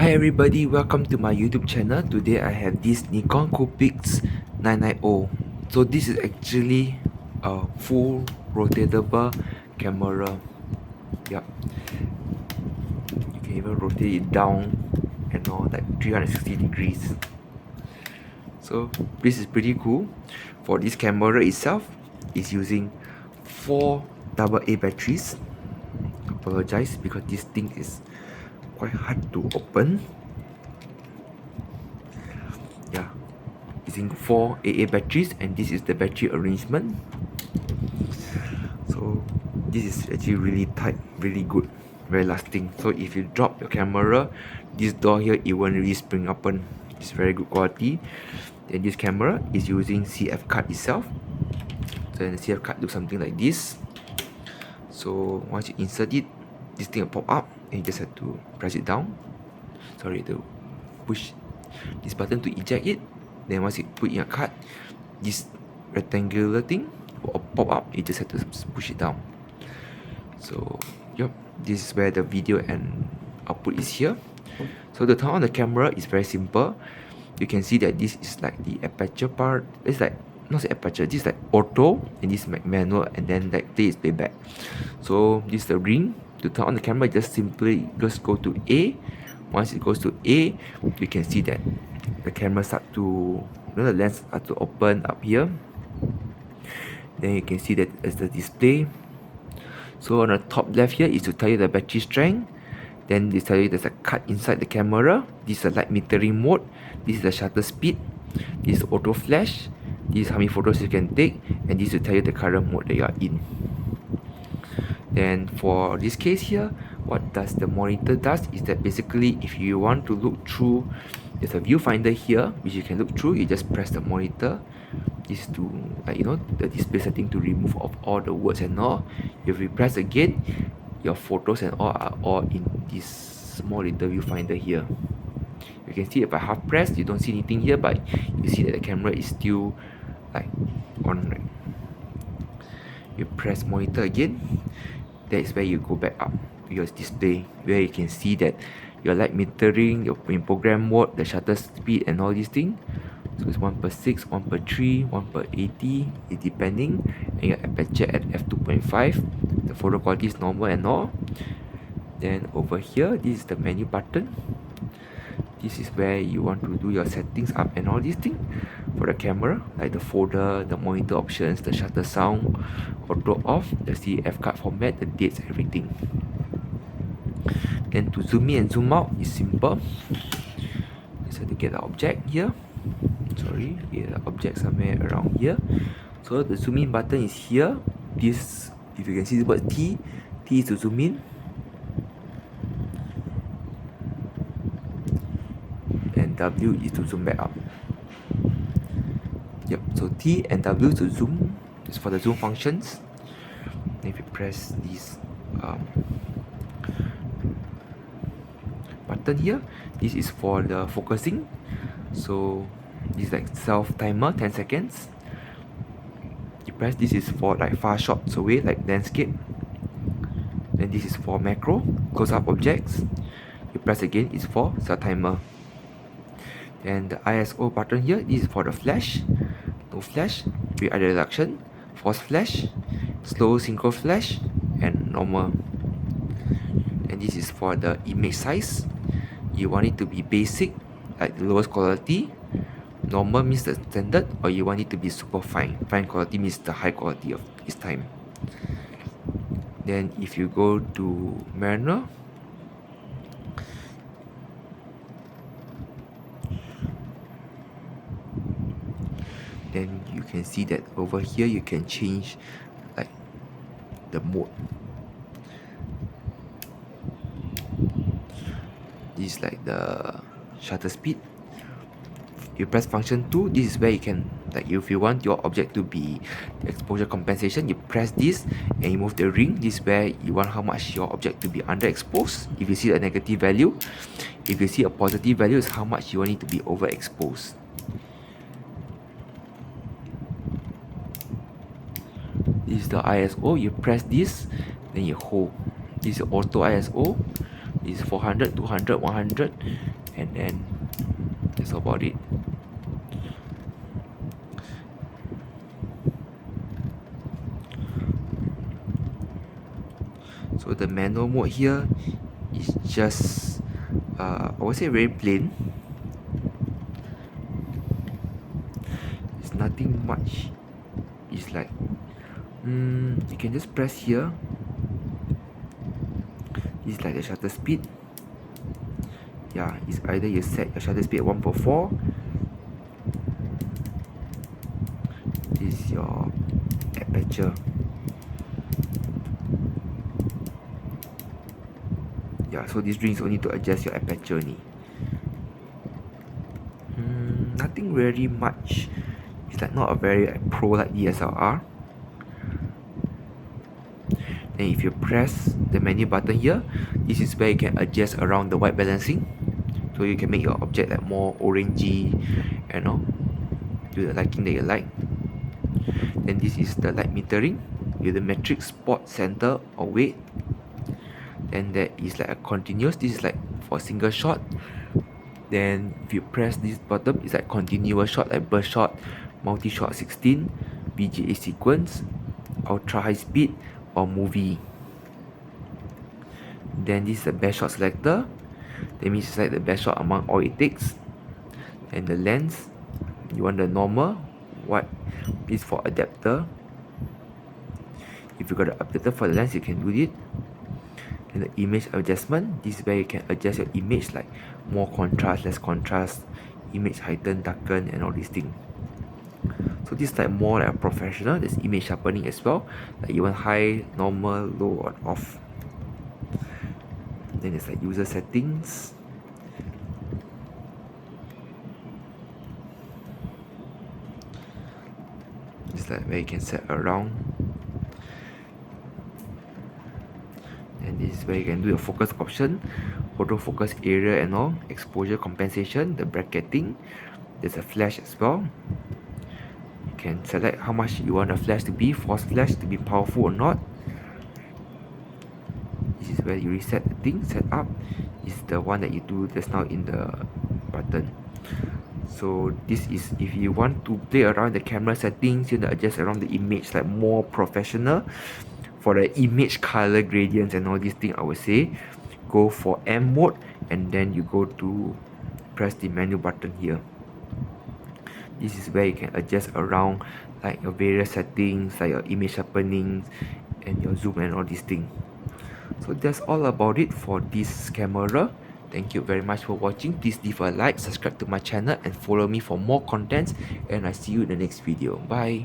Hi everybody, welcome to my YouTube channel. Today I have this Nikon Coolpix 990. So this is actually a full rotatable camera. Yeah, you can even rotate it down and all, like 360 degrees. So this is pretty cool. For this camera itself, it's using 4 AA batteries. Apologize because this thing is quite hard to open. Yeah, using 4 AA batteries, and this is the battery arrangement. So this is actually really tight, really good, very lasting. So if you drop your camera, this door here, it won't really spring open. It's very good quality. Then this camera is using CF card itself. So the CF card looks something like this. So once you insert it, this thing will pop up and you just have to press it down. Sorry, to push this button to eject it. Then once you put in a card, this rectangular thing will pop up. You just have to push it down. So yep, this is where the video and output is here. So the turn on the camera is very simple. You can see that this is like the aperture part. It's like not the aperture, this is like auto, and this is manual, and then like play is playback. So this is the ring. To turn on the camera, just simply just go to A. Once it goes to A, you can see that the camera start to, the lens start to open up here. Then you can see that as the display. So on the top left here is to tell you the battery strength. Then they tell you there's a card inside the camera. This is a light metering mode. This is the shutter speed. This is auto flash. This is how many photos you can take, and this will tell you the current mode that you are in. Then for this case here, what does the monitor does is that basically if you want to look through, there's a viewfinder here which you can look through. You just press the monitor. This is to, like, the display setting to remove of all the words and all. If you press again, your photos and all are all in this small little viewfinder here. You can see if I half press, you don't see anything here, but you see that the camera is still like on. Right? You press monitor again, that is where you go back up to your display, where you can see that your light metering, your in program mode, the shutter speed and all these things. So it's 1/6, 1/3, 1/80, it depending, and your aperture at f2.5. The photo quality is normal and all. Then over here, this is the menu button. This is where you want to do your settings up and all these things for the camera, like the folder, the monitor options, the shutter sound, auto off, the CF card format, the dates, everything. Then to zoom in and zoom out is simple. Just have to get the object here. Sorry, get the object somewhere around here. So the zoom in button is here. This, if you can see the word T is to zoom in, and W is to zoom back up. Yep, so T and W to zoom is for the zoom functions. If you press this button here, this is for the focusing. So this is like self timer, 10 seconds. You press, this is for like far shots away, like landscape. Then this is for macro, close up objects. You press again, it's for self timer. And the ISO button here, this is for the flash, no flash, with eye reduction, force flash, slow synchro flash, and normal. And this is for the image size. You want it to be basic, like the lowest quality. Normal means the standard, or you want it to be super fine. Fine quality means the high quality of this time. Then if you go to manual, then you can see that over here you can change like the mode. This is like the shutter speed. You press function 2, this is where you can, like, if you want your object to be exposure compensation, you press this and you move the ring. This is where you want how much your object to be underexposed. If you see a negative value, if you see a positive value, is how much you want it to be overexposed. This is the ISO. You press this, then you hold. This is auto ISO. This is 400, 200, 100, and then that's about it. So the manual mode here is just I would say very plain. It's nothing much. It's like you can just press here. It's like the shutter speed. Yeah, it's either you set your shutter speed at 1/4. This is your aperture. Yeah, so this ring is only to adjust your aperture only. Nothing really much. It's like not a very pro like DSLR. Then if you press the menu button here, this is where you can adjust around the white balancing. So you can make your object like more orangey, you know, to the liking that you like. Then this is the light metering with the metric, spot, center, or weight. Then there is like a continuous. This is like for a single shot. Then if you press this button, it's like continuous shot, like burst shot, multi-shot 16, VGA sequence, ultra high speed, or movie. Then this is the best shot selector. That means it's like the best shot among all it takes. And the lens, you want the normal. What is for adapter? If you got an adapter for the lens, you can do it. And the image adjustment, this is where you can adjust your image, like more contrast, less contrast, image heighten, darken, and all these things. So this is like more like a professional. There's image sharpening as well, like you want high, normal, low, or off. Then there's like user settings. It's like where you can set around. And this is where you can do your focus option, auto focus area and all, exposure compensation, the bracketing. There's a flash as well. You can select how much you want the flash to be, force flash to be powerful or not. This is where you reset the thing, set up. Is the one that you do just now in the button. So this is if you want to play around the camera settings, you want to adjust around the image like more professional. For the image color gradients and all these things, I would say go for M mode, and then you go to press the menu button here. This is where you can adjust around like your various settings, like your image sharpening and your zoom and all these things. So that's all about it for this camera. Thank you very much for watching. Please leave a like, subscribe to my channel, and follow me for more contents, and I see you in the next video. Bye.